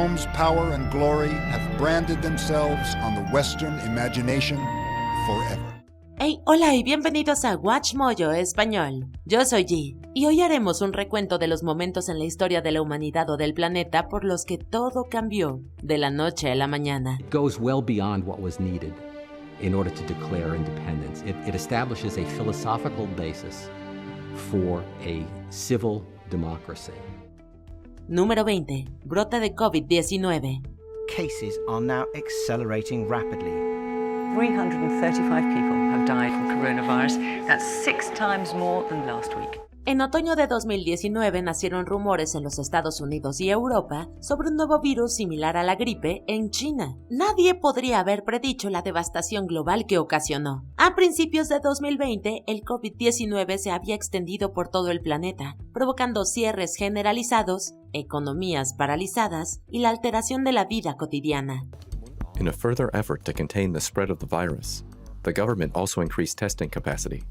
Rome's power and glory have branded themselves on the Western imagination forever. Hey, hola y bienvenidos a Watch Mojo Español. Yo soy G, y hoy haremos un recuento de los momentos en la historia de la humanidad o del planeta por los que todo cambió de la noche a la mañana. It goes well beyond what was needed in order to declare independence. It establishes a philosophical basis for a civil democracy. Número 20. Brote de COVID-19. Cases are now accelerating rapidly. 335 people have died from coronavirus. That's 6 times more than last week. En otoño de 2019 nacieron rumores en los Estados Unidos y Europa sobre un nuevo virus similar a la gripe en China. Nadie podría haber predicho la devastación global que ocasionó. A principios de 2020, el COVID-19 se había extendido por todo el planeta, provocando cierres generalizados, economías paralizadas y la alteración de la vida cotidiana. In a further effort to contain the spread of the virus, the government also increased testing capacity.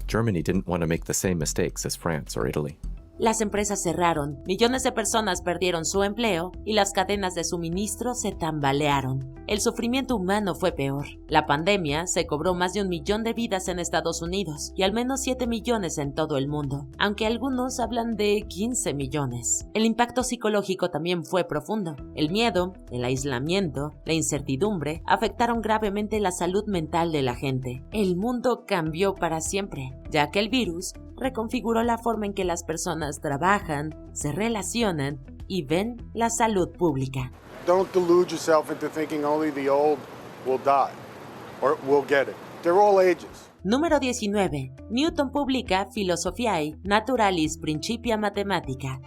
Germany didn't want to make the same mistakes as France or Italy. Las empresas cerraron, millones de personas perdieron su empleo y las cadenas de suministro se tambalearon. El sufrimiento humano fue peor. La pandemia se cobró más de 1 millón de vidas en Estados Unidos y al menos 7 millones en todo el mundo, aunque algunos hablan de 15 millones. El impacto psicológico también fue profundo. El miedo, el aislamiento, la incertidumbre afectaron gravemente la salud mental de la gente. El mundo cambió para siempre, ya que el virus reconfiguró la forma en que las personas trabajan, se relacionan y ven la salud pública. Don't delude yourself into thinking only the old will die or will get it. They're all ages. Número 19. Newton publica Philosophiae Naturalis Principia Mathematica.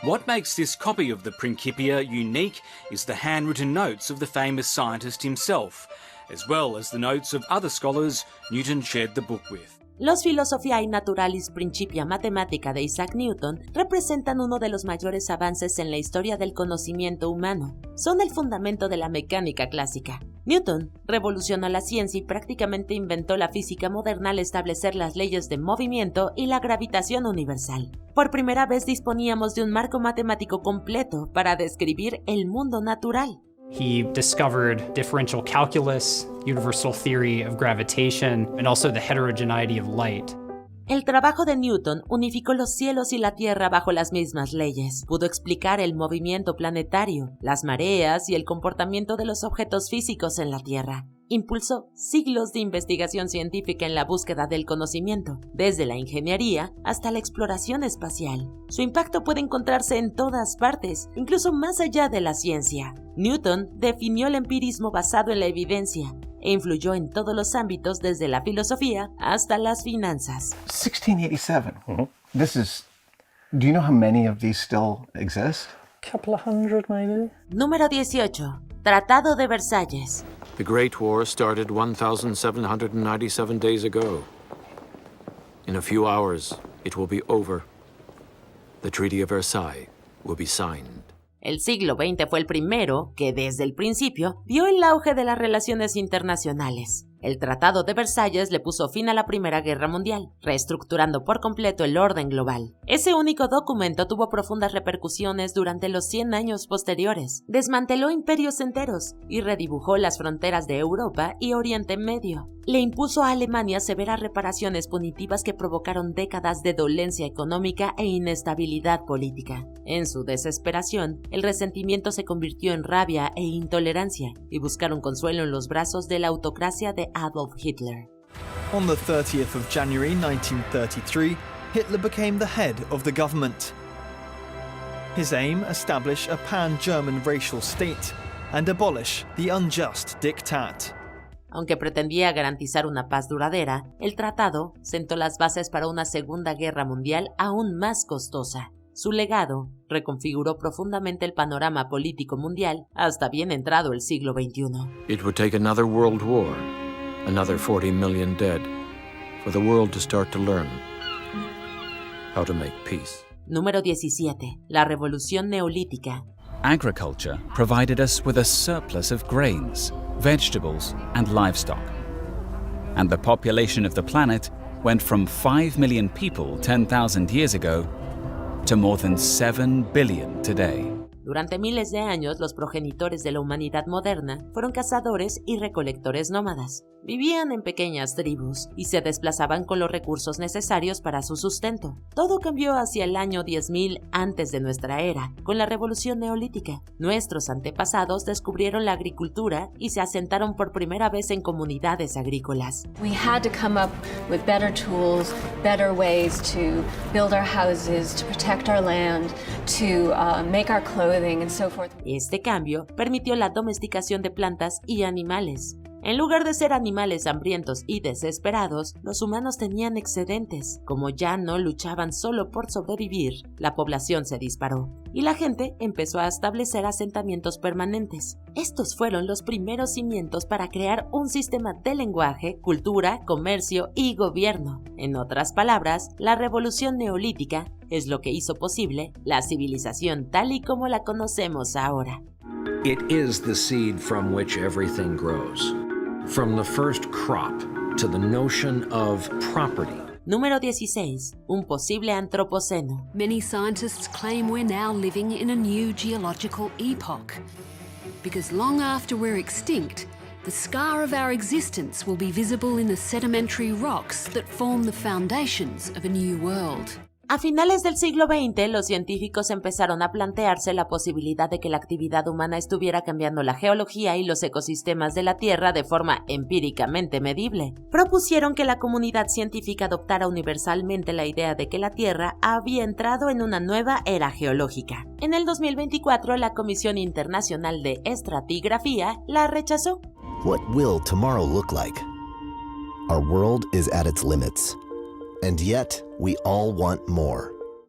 What makes this copy of the Principia unique is the handwritten notes of the famous scientist himself, as well as the notes of other scholars Newton shared the book with. Los Philosophiae Naturalis Principia Mathematica de Isaac Newton representan uno de los mayores avances en la historia del conocimiento humano. Son el fundamento de la mecánica clásica. Newton revolucionó la ciencia y prácticamente inventó la física moderna al establecer las leyes de movimiento y la gravitación universal. Por primera vez disponíamos de un marco matemático completo para describir el mundo natural. He discovered differential calculus, universal theory of gravitation, and also the heterogeneity of light. El trabajo de Newton unificó los cielos y la tierra bajo las mismas leyes. Pudo explicar el movimiento planetario, las mareas y el comportamiento de los objetos físicos en la Tierra. Impulsó siglos de investigación científica en la búsqueda del conocimiento, desde la ingeniería hasta la exploración espacial. Su impacto puede encontrarse en todas partes, incluso más allá de la ciencia. Newton definió el empirismo basado en la evidencia e influyó en todos los ámbitos desde la filosofía hasta las finanzas. 1687. Do you know how many of these still exist? Couple of hundred, maybe. Número 18. Tratado de Versalles. The Great War started 1,797 days ago. In a few hours, it will be over. The Treaty of Versailles will be signed. El siglo XX fue el primero que, desde el principio, vio el auge de las relaciones internacionales. El Tratado de Versalles le puso fin a la Primera Guerra Mundial, reestructurando por completo el orden global. Ese único documento tuvo profundas repercusiones durante los 100 años posteriores. Desmanteló imperios enteros y redibujó las fronteras de Europa y Oriente Medio. Le impuso a Alemania severas reparaciones punitivas que provocaron décadas de dolencia económica e inestabilidad política. En su desesperación, el resentimiento se convirtió en rabia e intolerancia, y buscaron consuelo en los brazos de la autocracia de Adolf Hitler. On the 30th of January 1933, Hitler became the head of the government. His aim: establish a pan-German racial state and abolish the unjust diktat. Aunque pretendía garantizar una paz duradera, el tratado sentó las bases para una Segunda Guerra Mundial aún más costosa. Su legado reconfiguró profundamente el panorama político mundial hasta bien entrado el siglo XXI. It would take another world war, another 40 million dead, for the world to start to learn how to make peace. Número 17. La Revolución Neolítica. Agriculture provided us with a surplus of grains, vegetables, and livestock. And the population of the planet went from 5 million people 10,000 years ago to more than 7 billion today. Durante miles de años, los progenitores de la humanidad moderna fueron cazadores y recolectores nómadas. Vivían en pequeñas tribus y se desplazaban con los recursos necesarios para su sustento. Todo cambió hacia el año 10.000 antes de nuestra era, con la revolución neolítica. Nuestros antepasados descubrieron la agricultura y se asentaron por primera vez en comunidades agrícolas. We had to come up with better tools, better ways to build our houses, to protect our land, to make our clothing and so forth. Este cambio permitió la domesticación de plantas y animales. En lugar de ser animales hambrientos y desesperados, los humanos tenían excedentes. Como ya no luchaban solo por sobrevivir, la población se disparó y la gente empezó a establecer asentamientos permanentes. Estos fueron los primeros cimientos para crear un sistema de lenguaje, cultura, comercio y gobierno. En otras palabras, la revolución neolítica es lo que hizo posible la civilización tal y como la conocemos ahora. It is the seed from which everything grows. From the first crop to the notion of property. Número 16. Un posible antropoceno. Many scientists claim we're now living in a new geological epoch. Because long after we're extinct, the scar of our existence will be visible in the sedimentary rocks that form the foundations of a new world. A finales del siglo XX, los científicos empezaron a plantearse la posibilidad de que la actividad humana estuviera cambiando la geología y los ecosistemas de la Tierra de forma empíricamente medible. Propusieron que la comunidad científica adoptara universalmente la idea de que la Tierra había entrado en una nueva era geológica. En el 2024, la Comisión Internacional de Estratigrafía la rechazó. What will tomorrow look like? Our world is at its limits. And yet, we all want more.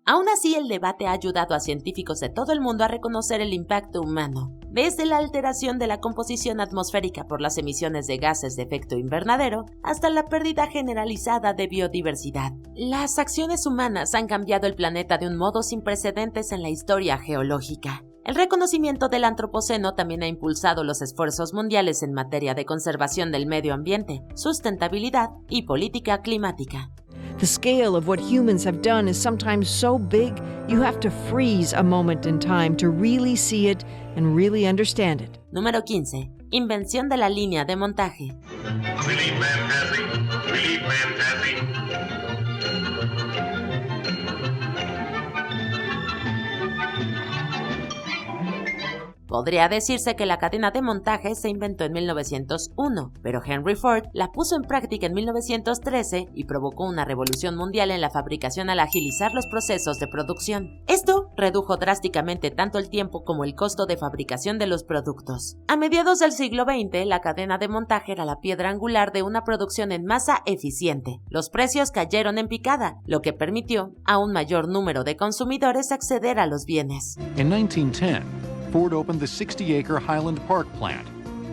Aún así, el debate ha ayudado a científicos de todo el mundo a reconocer el impacto humano, desde la alteración de la composición atmosférica por las emisiones de gases de efecto invernadero hasta la pérdida generalizada de biodiversidad. Las acciones humanas han cambiado el planeta de un modo sin precedentes en la historia geológica. El reconocimiento del antropoceno también ha impulsado los esfuerzos mundiales en materia de conservación del medio ambiente, sustentabilidad y política climática. The scale of what humans have done is sometimes so big, you have to freeze a moment in time to really see it and really understand it. Número 15. Invención de la línea de montaje. Podría decirse que la cadena de montaje se inventó en 1901, pero Henry Ford la puso en práctica en 1913 y provocó una revolución mundial en la fabricación al agilizar los procesos de producción. Esto redujo drásticamente tanto el tiempo como el costo de fabricación de los productos. A mediados del siglo XX, la cadena de montaje era la piedra angular de una producción en masa eficiente. Los precios cayeron en picada, lo que permitió a un mayor número de consumidores acceder a los bienes. In 1910, Ford opened the 60-acre Highland Park plant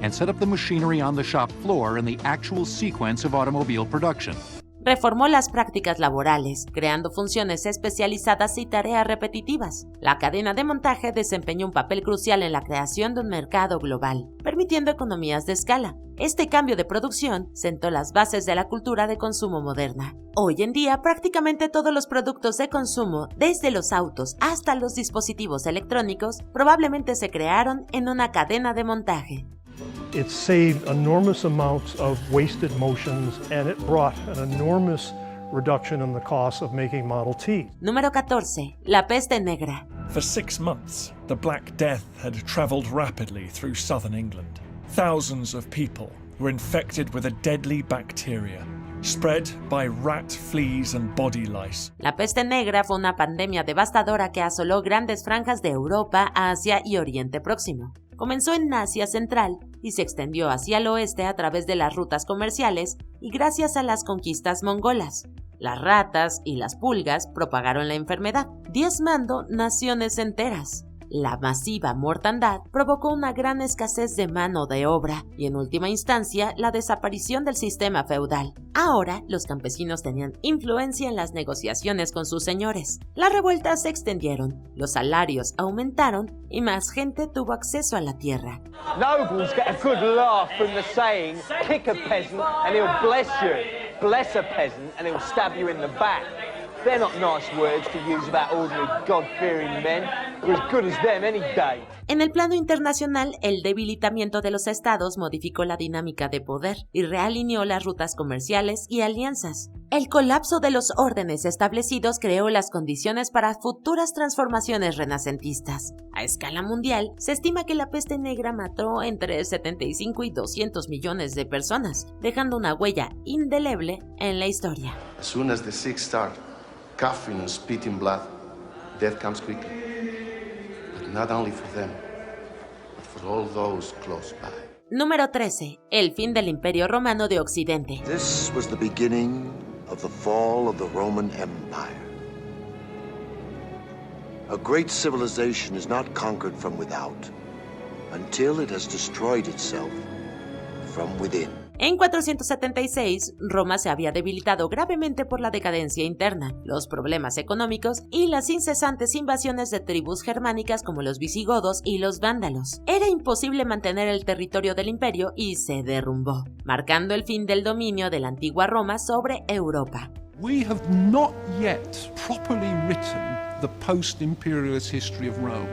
and set up the machinery on the shop floor in the actual sequence of automobile production. Reformó las prácticas laborales, creando funciones especializadas y tareas repetitivas. La cadena de montaje desempeñó un papel crucial en la creación de un mercado global, permitiendo economías de escala. Este cambio de producción sentó las bases de la cultura de consumo moderna. Hoy en día, prácticamente todos los productos de consumo, desde los autos hasta los dispositivos electrónicos, probablemente se crearon en una cadena de montaje. It saved enormous amounts of wasted motions and it brought an enormous reduction in the cost of making Model T. Número 14. La peste negra. For 6 months, the Black Death had traveled rapidly through southern England. Thousands of people were infected with a deadly bacteria, spread by rat, fleas and body lice. La peste negra fue una pandemia devastadora que asoló grandes franjas de Europa, Asia y Oriente Próximo. Comenzó en Asia Central y se extendió hacia el oeste a través de las rutas comerciales y gracias a las conquistas mongolas. Las ratas y las pulgas propagaron la enfermedad, diezmando naciones enteras. La masiva mortandad provocó una gran escasez de mano de obra y, en última instancia, la desaparición del sistema feudal. Ahora, los campesinos tenían influencia en las negociaciones con sus señores. Las revueltas se extendieron, los salarios aumentaron y más gente tuvo acceso a la tierra. Nobles get a good laugh from the saying, kick a peasant and he'll bless you. Bless a peasant and he'll stab you in the back. They're not nice words to use about ordinary God-fearing men. We're as good as them any day. En el plano internacional, el debilitamiento de los estados modificó la dinámica de poder y realineó las rutas comerciales y alianzas. El colapso de los órdenes establecidos creó las condiciones para futuras transformaciones renacentistas. A escala mundial, se estima que la peste negra mató entre 75 y 200 millones de personas, dejando una huella indeleble en la historia. As soon as the sick start coughing and spitting blood, death comes quickly. But not only for them, but for all those close by. Número 13. El fin del Imperio Romano de Occidente. This was the beginning of the fall of the Roman Empire. A great civilization is not conquered from without until it has destroyed itself from within. En 476, Roma se había debilitado gravemente por la decadencia interna, los problemas económicos y las incesantes invasiones de tribus germánicas como los visigodos y los vándalos. Era imposible mantener el territorio del imperio y se derrumbó, marcando el fin del dominio de la antigua Roma sobre Europa. We have not yet properly written the post-imperialist history of Rome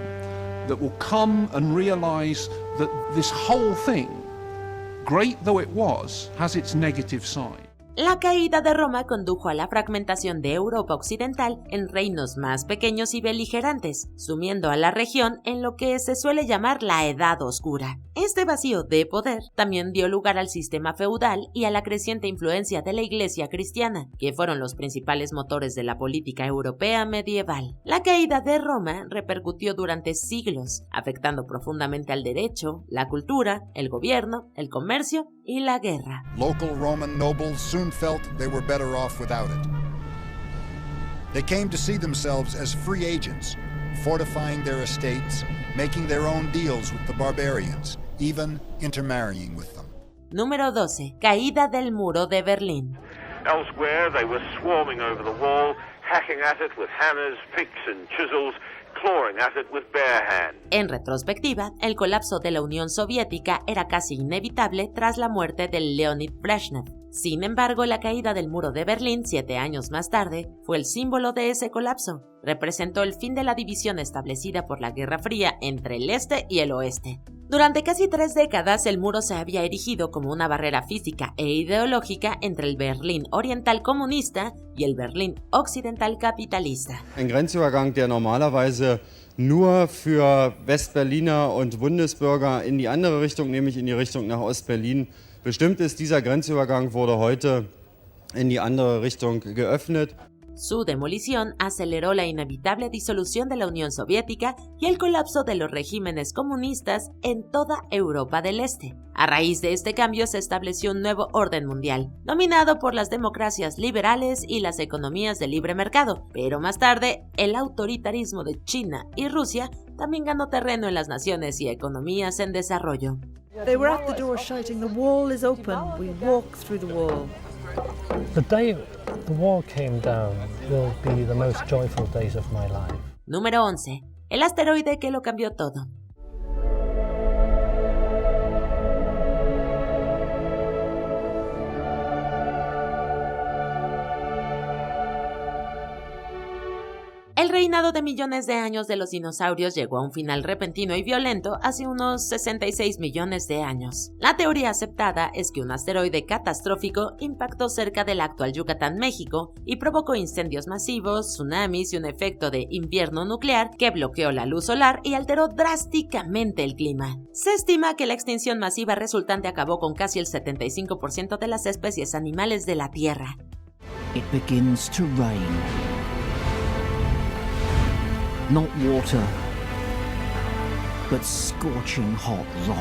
that will come and realize that this whole thing, great though it was, has its negative side. La caída de Roma condujo a la fragmentación de Europa occidental en reinos más pequeños y beligerantes, sumiendo a la región en lo que se suele llamar la Edad Oscura. Este vacío de poder también dio lugar al sistema feudal y a la creciente influencia de la Iglesia cristiana, que fueron los principales motores de la política europea medieval. La caída de Roma repercutió durante siglos, afectando profundamente al derecho, la cultura, el gobierno, el comercio y la guerra. Local Roman nobles soon felt they were better off without it. They came to see themselves as free agents, fortifying their estates, making their own deals with the barbarians, even intermarrying with them. Número 12. Caída del muro de Berlín. Elsewhere, they were swarming over the wall, hacking at it with hammers, picks and chisels, clawing at it with bare hands. En retrospectiva, el colapso de la Unión Soviética era casi inevitable tras la muerte de Leonid Brezhnev. Sin embargo, la caída del muro de Berlín 7 años más tarde fue el símbolo de ese colapso. Representó el fin de la división establecida por la Guerra Fría entre el este y el oeste. Durante casi 3 décadas, el muro se había erigido como una barrera física e ideológica entre el Berlín oriental comunista y el Berlín occidental capitalista. Ein Grenzübergang, der normalerweise nur für Westberliner und Bundesbürger in die andere Richtung, nämlich in die Richtung nach Ostberlin, bestimmt ist. Dieser Grenzübergang wurde heute in die andere Richtung geöffnet. Su demolición aceleró la inevitable disolución de la Unión Soviética y el colapso de los regímenes comunistas en toda Europa del Este. A raíz de este cambio se estableció un nuevo orden mundial, dominado por las democracias liberales y las economías de libre mercado, pero más tarde el autoritarismo de China y Rusia también ganó terreno en las naciones y economías en desarrollo. They were at the door shouting, "The wall is open." We walked through the wall. The day the wall came down will be the most joyful days of my life. Número 11. El asteroide que lo cambió todo. El reinado de millones de años de los dinosaurios llegó a un final repentino y violento hace unos 66 millones de años. La teoría aceptada es que un asteroide catastrófico impactó cerca del actual Yucatán, México, y provocó incendios masivos, tsunamis y un efecto de invierno nuclear que bloqueó la luz solar y alteró drásticamente el clima. Se estima que la extinción masiva resultante acabó con casi el 75% de las especies animales de la Tierra. It begins to rain. Not water, but scorching hot rock.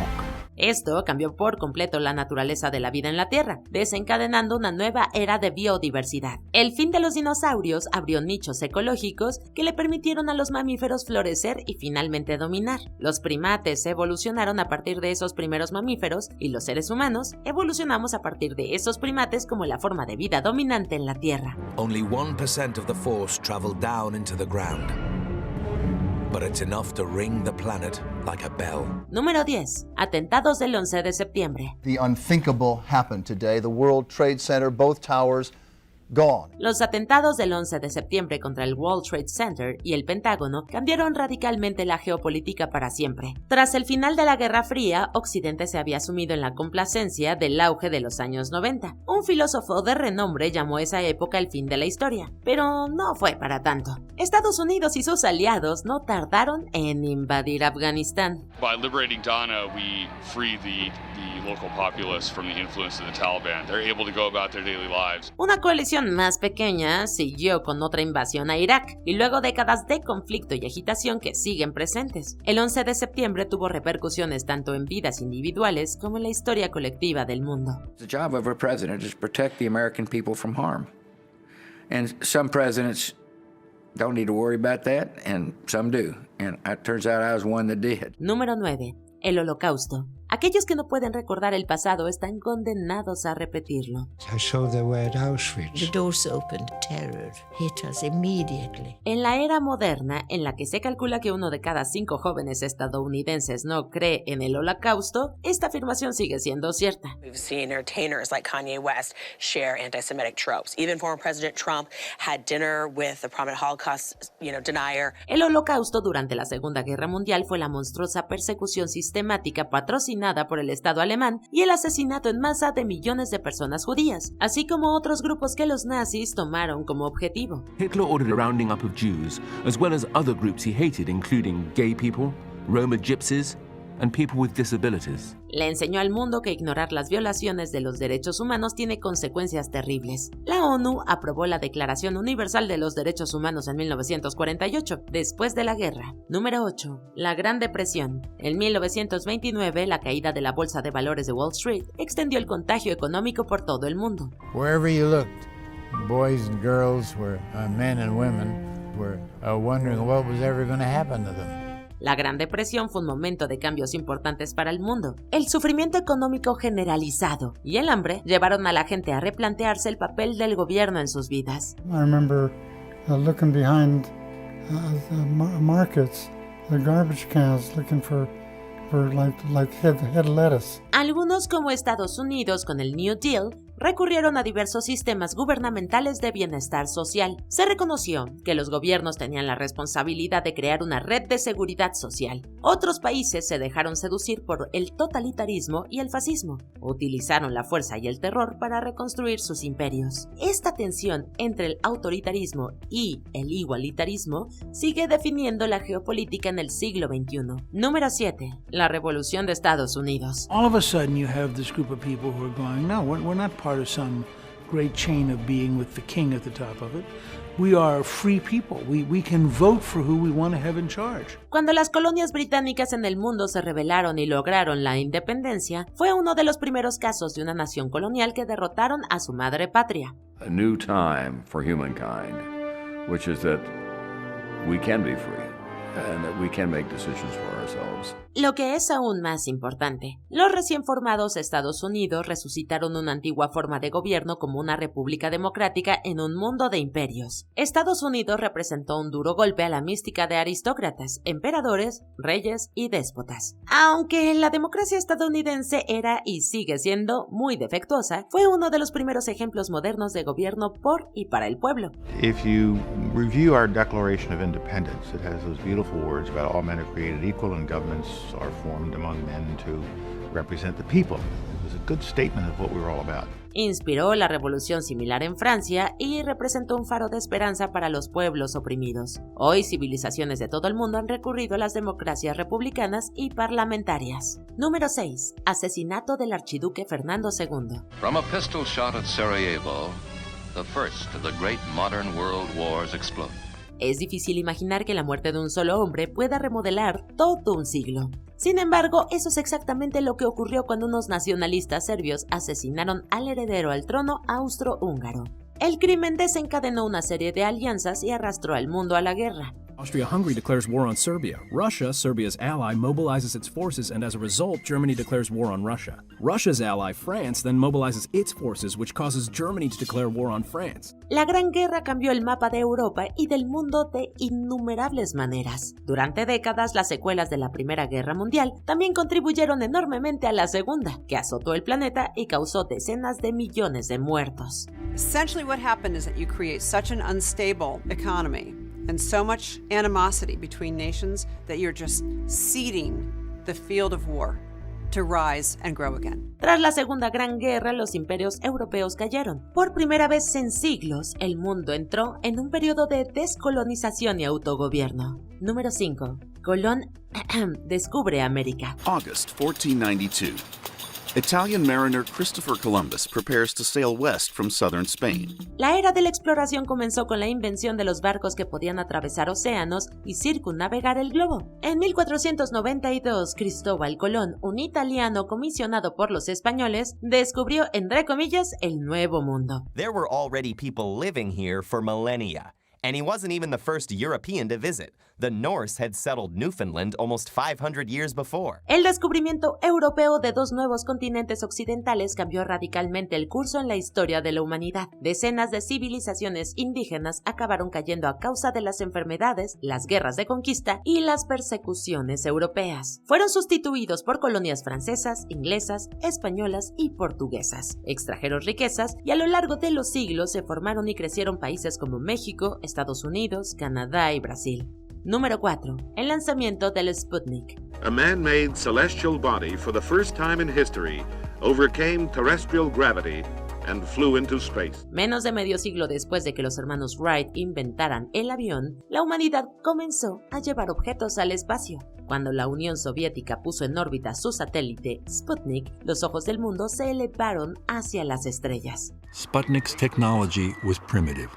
Esto cambió por completo la naturaleza de la vida en la Tierra, desencadenando una nueva era de biodiversidad. El fin de los dinosaurios abrió nichos ecológicos que le permitieron a los mamíferos florecer y finalmente dominar. Los primates evolucionaron a partir de esos primeros mamíferos y los seres humanos evolucionamos a partir de esos primates como la forma de vida dominante en la Tierra. Only 1% of the force traveled down into the ground. But it's enough to ring the planet like a bell. Número 10. Atentados del 11 de septiembre. The unthinkable happened today. The World Trade Center, both towers gone. Los atentados del 11 de septiembre contra el World Trade Center y el Pentágono cambiaron radicalmente la geopolítica para siempre. Tras el final de la Guerra Fría, Occidente se había sumido en la complacencia del auge de los años 90. Un filósofo de renombre llamó esa época el fin de la historia, pero no fue para tanto. Estados Unidos y sus aliados no tardaron en invadir Afganistán. By liberating Dana, we free the local populace from the influence of the Taliban. They're able to go about their daily lives. Una coalición más pequeña siguió con otra invasión a Irak y luego décadas de conflicto y agitación que siguen presentes. El 11 de septiembre tuvo repercusiones tanto en vidas individuales como en la historia colectiva del mundo. The job of a president is to protect the American people from harm. And some presidents don't need to worry about that, and some do. And it turns out I was one that did. Número 9. El Holocausto. Aquellos que no pueden recordar el pasado están condenados a repetirlo. I saw the word Auschwitz. The doors opened. Terror hit us immediately. En la era moderna, en la que se calcula que 1 de cada 5 jóvenes estadounidenses no cree en el Holocausto, esta afirmación sigue siendo cierta. We've seen entertainers like Kanye West share anti-Semitic tropes. Even former President Trump had dinner with a prominent Holocaust, denier. El Holocausto durante la Segunda Guerra Mundial fue la monstruosa persecución sistemática patrocinada por el Estado alemán y el asesinato en masa de millones de personas judías, así como otros grupos que los nazis tomaron como objetivo. Hitler ordered a rounding up of Jews, as well as other groups he hated, including gay people, Roma gypsies, and people with disabilities. Le enseñó al mundo que ignorar las violaciones de los derechos humanos tiene consecuencias terribles. La ONU aprobó la Declaración Universal de los Derechos Humanos en 1948, después de la guerra. Número 8. La Gran Depresión. En 1929, la caída de la Bolsa de Valores de Wall Street extendió el contagio económico por todo el mundo. Wherever you looked, boys and girls, men and women, were wondering what was ever going to happen to them. La Gran Depresión fue un momento de cambios importantes para el mundo. El sufrimiento económico generalizado y el hambre llevaron a la gente a replantearse el papel del gobierno en sus vidas. I remember looking behind the markets, the garbage cans, looking for head lettuce. Algunos, como Estados Unidos con el New Deal, recurrieron a diversos sistemas gubernamentales de bienestar social. Se reconoció que los gobiernos tenían la responsabilidad de crear una red de seguridad social. Otros países se dejaron seducir por el totalitarismo y el fascismo. Utilizaron la fuerza y el terror para reconstruir sus imperios. Esta tensión entre el autoritarismo y el igualitarismo sigue definiendo la geopolítica en el siglo XXI. Número 7. La Revolución de Estados Unidos. All of a sudden you have this group of people who are going, no, we're not part of some great chain of being with the king at the top of it. We are free people. We can vote for who we want to have in charge. Cuando las colonias británicas en el mundo se rebelaron y lograron la independencia, fue uno de los primeros casos de una nación colonial que derrotaron a su madre patria. A new time for humankind, which is that we can be free and that we can make decisions for ourselves. Lo que es aún más importante, los recién formados Estados Unidos resucitaron una antigua forma de gobierno como una república democrática en un mundo de imperios. Estados Unidos representó un duro golpe a la mística de aristócratas, emperadores, reyes y déspotas. Aunque la democracia estadounidense era y sigue siendo muy defectuosa, fue uno de los primeros ejemplos modernos de gobierno por y para el pueblo. If you review our Declaration of Independence, it has those beautiful words about all men are created equal and governments are formed among men to represent the people. It was a good statement of what we were all about. Inspiró la revolución similar en Francia y representó un faro de esperanza para los pueblos oprimidos. Hoy civilizaciones de todo el mundo han recurrido a las democracias republicanas y parlamentarias. Número 6. Asesinato del archiduque Fernando II. From a pistol shot at Sarajevo, the first of the great modern world wars exploded. Es difícil imaginar que la muerte de un solo hombre pueda remodelar todo un siglo. Sin embargo, eso es exactamente lo que ocurrió cuando unos nacionalistas serbios asesinaron al heredero al trono austrohúngaro. El crimen desencadenó una serie de alianzas y arrastró al mundo a la guerra. Austria-Hungary declares war on Serbia. Russia, Serbia's ally, mobilizes its forces, and as a result, Germany declares war on Russia. Russia's ally, France, then mobilizes its forces, which causes Germany to declare war on France. La Gran Guerra cambió el mapa de Europa y del mundo de innumerables maneras. Durante décadas, las secuelas de la Primera Guerra Mundial también contribuyeron enormemente a la Segunda, que azotó el planeta y causó decenas de millones de muertos. Essentially what happened is that you create such an unstable economy and so much animosity between nations that you're just seeding the field of war to rise and grow again. Tras la Segunda Gran Guerra, los imperios europeos cayeron. Por primera vez en siglos, el mundo entró en un periodo de descolonización y autogobierno. Número 5. Colón descubre América. August 1492. Italian mariner Christopher Columbus prepares to sail west from southern Spain. La era de la exploración comenzó con la invención de los barcos que podían atravesar océanos y circunnavegar el globo. En 1492, Cristóbal Colón, un italiano comisionado por los españoles, descubrió, entre comillas, el Nuevo Mundo. There were already people living here for millennia, and he wasn't even the first European to visit. The Norse had settled Newfoundland almost 500 years before. El descubrimiento europeo de dos nuevos continentes occidentales cambió radicalmente el curso en la historia de la humanidad. Decenas de civilizaciones indígenas acabaron cayendo a causa de las enfermedades, las guerras de conquista y las persecuciones europeas. Fueron sustituidos por colonias francesas, inglesas, españolas y portuguesas. Extrajeron riquezas y a lo largo de los siglos se formaron y crecieron países como México, Estados Unidos, Canadá y Brasil. Número 4. El lanzamiento del Sputnik. A man-made celestial body for the first time in history overcame terrestrial gravity and flew into space. Menos de medio siglo después de que los hermanos Wright inventaran el avión, la humanidad comenzó a llevar objetos al espacio. Cuando la Unión Soviética puso en órbita su satélite Sputnik, los ojos del mundo se elevaron hacia las estrellas. Sputnik's technology was primitive,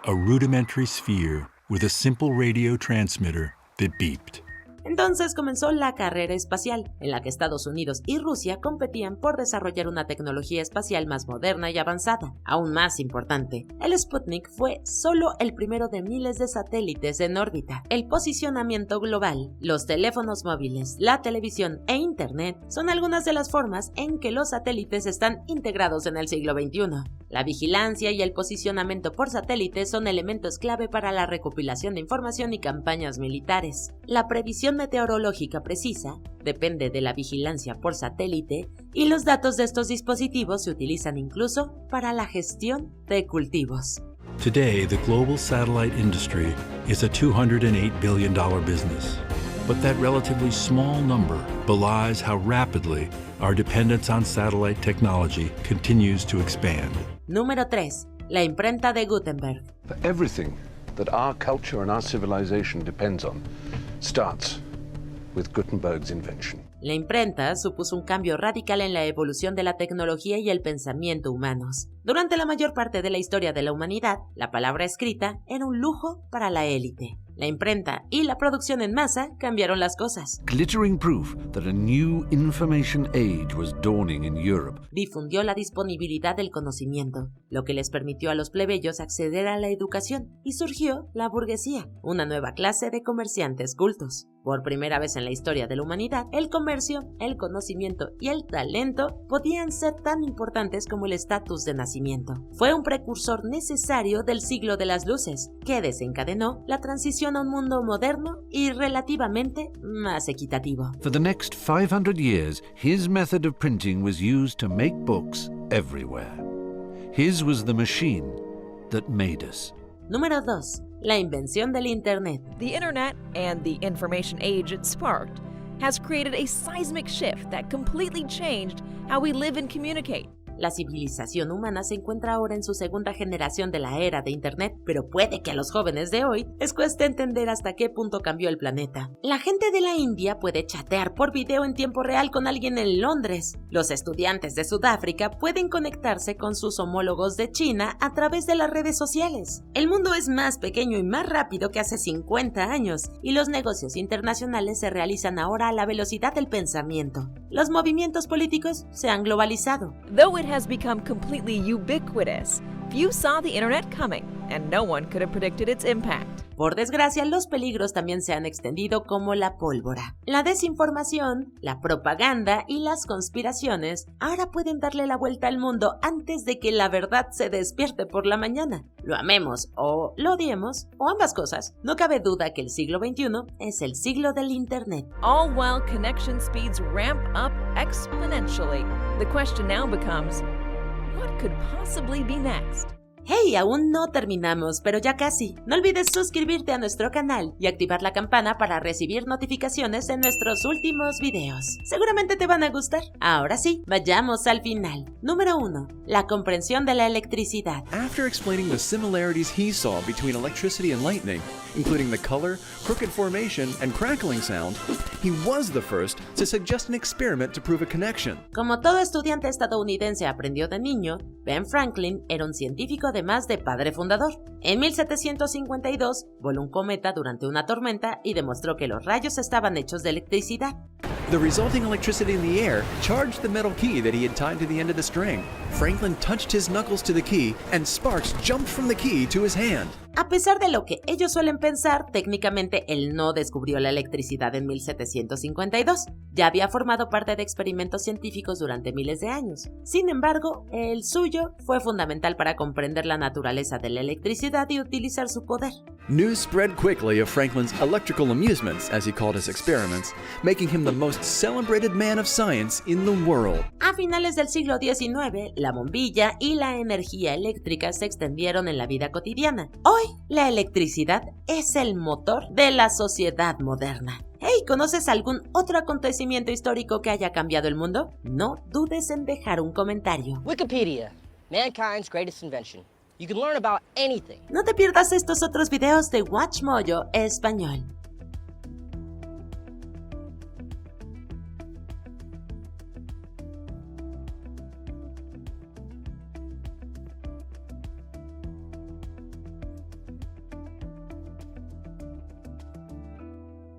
a rudimentary sphere with a simple radio transmitter that beeped. Entonces comenzó la carrera espacial, en la que Estados Unidos y Rusia competían por desarrollar una tecnología espacial más moderna y avanzada. Aún más importante, el Sputnik fue solo el primero de miles de satélites en órbita. El posicionamiento global, los teléfonos móviles, la televisión e Internet son algunas de las formas en que los satélites están integrados en el siglo XXI. La vigilancia y el posicionamiento por satélite son elementos clave para la recopilación de información y campañas militares. La previsión meteorológica precisa depende de la vigilancia por satélite y los datos de estos dispositivos se utilizan incluso para la gestión de cultivos. Today, the global satellite industry is a $208 billion business. But that relatively small number belies how rapidly our dependence on satellite technology continues to expand. Número 3. La imprenta de Gutenberg. Everything that our culture and our civilization depends on starts with Gutenberg's invention. La imprenta supuso un cambio radical en la evolución de la tecnología y el pensamiento humanos. Durante la mayor parte de la historia de la humanidad, la palabra escrita era un lujo para la élite. La imprenta y la producción en masa cambiaron las cosas. Glittering proof that a new information age was dawning in Europe. Difundió la disponibilidad del conocimiento, lo que les permitió a los plebeyos acceder a la educación, y surgió la burguesía, una nueva clase de comerciantes cultos. Por primera vez en la historia de la humanidad, el comercio, el conocimiento y el talento podían ser tan importantes como el estatus de nacimiento. Fue un precursor necesario del siglo de las luces, que desencadenó la transición a un mundo moderno y relativamente más equitativo. For the next 500 years, his method of printing was used to make books everywhere. His was the machine that made us. Número 2. La invención del Internet. The Internet and the information age it sparked has created a seismic shift that completely changed how we live and communicate. La civilización humana se encuentra ahora en su segunda generación de la era de Internet, pero puede que a los jóvenes de hoy les cueste entender hasta qué punto cambió el planeta. La gente de la India puede chatear por video en tiempo real con alguien en Londres. Los estudiantes de Sudáfrica pueden conectarse con sus homólogos de China a través de las redes sociales. El mundo es más pequeño y más rápido que hace 50 años, y los negocios internacionales se realizan ahora a la velocidad del pensamiento. Los movimientos políticos se han globalizado. Though it has become completely ubiquitous, few saw the internet coming, and no one could have predicted its impact. Por desgracia, los peligros también se han extendido como la pólvora. La desinformación, la propaganda y las conspiraciones ahora pueden darle la vuelta al mundo antes de que la verdad se despierte por la mañana. Lo amemos o lo odiemos, o ambas cosas, no cabe duda que el siglo XXI es el siglo del Internet. All while connection speeds ramp up exponentially. The question now becomes, what could possibly be next? Hey, aún no terminamos, pero ya casi. No olvides suscribirte a nuestro canal y activar la campana para recibir notificaciones en nuestros últimos videos. Seguramente te van a gustar. Ahora sí, vayamos al final. Número 1. La comprensión de la electricidad. After explaining the similarities he saw between electricity and lightning, including the color, crooked formation, and crackling sound, he was the first to suggest an experiment to prove a connection. Como todo estudiante estadounidense aprendió de niño, Ben Franklin era un científico además de padre fundador. En 1752 voló un cometa durante una tormenta y demostró que los rayos estaban hechos de electricidad. The resulting electricity in the air charged the metal key that he had tied to the end of the string. Franklin touched his knuckles to the key, and sparks jumped from the key to his hand. A pesar de lo que ellos suelen pensar, técnicamente él no descubrió la electricidad en 1752. Ya había formado parte de experimentos científicos durante miles de años. Sin embargo, el suyo fue fundamental para comprender la naturaleza de la electricidad y utilizar su poder. News spread quickly of Franklin's electrical amusements, as he called his experiments, making him the most celebrated man of science in the world. A finales del siglo XIX, la bombilla y la energía eléctrica se extendieron en la vida cotidiana. Hoy, la electricidad es el motor de la sociedad moderna. Hey, ¿conoces algún otro acontecimiento histórico que haya cambiado el mundo? No dudes en dejar un comentario. Wikipedia, mankind's greatest invention. You can learn about anything. No te pierdas estos otros videos de WatchMojo Español.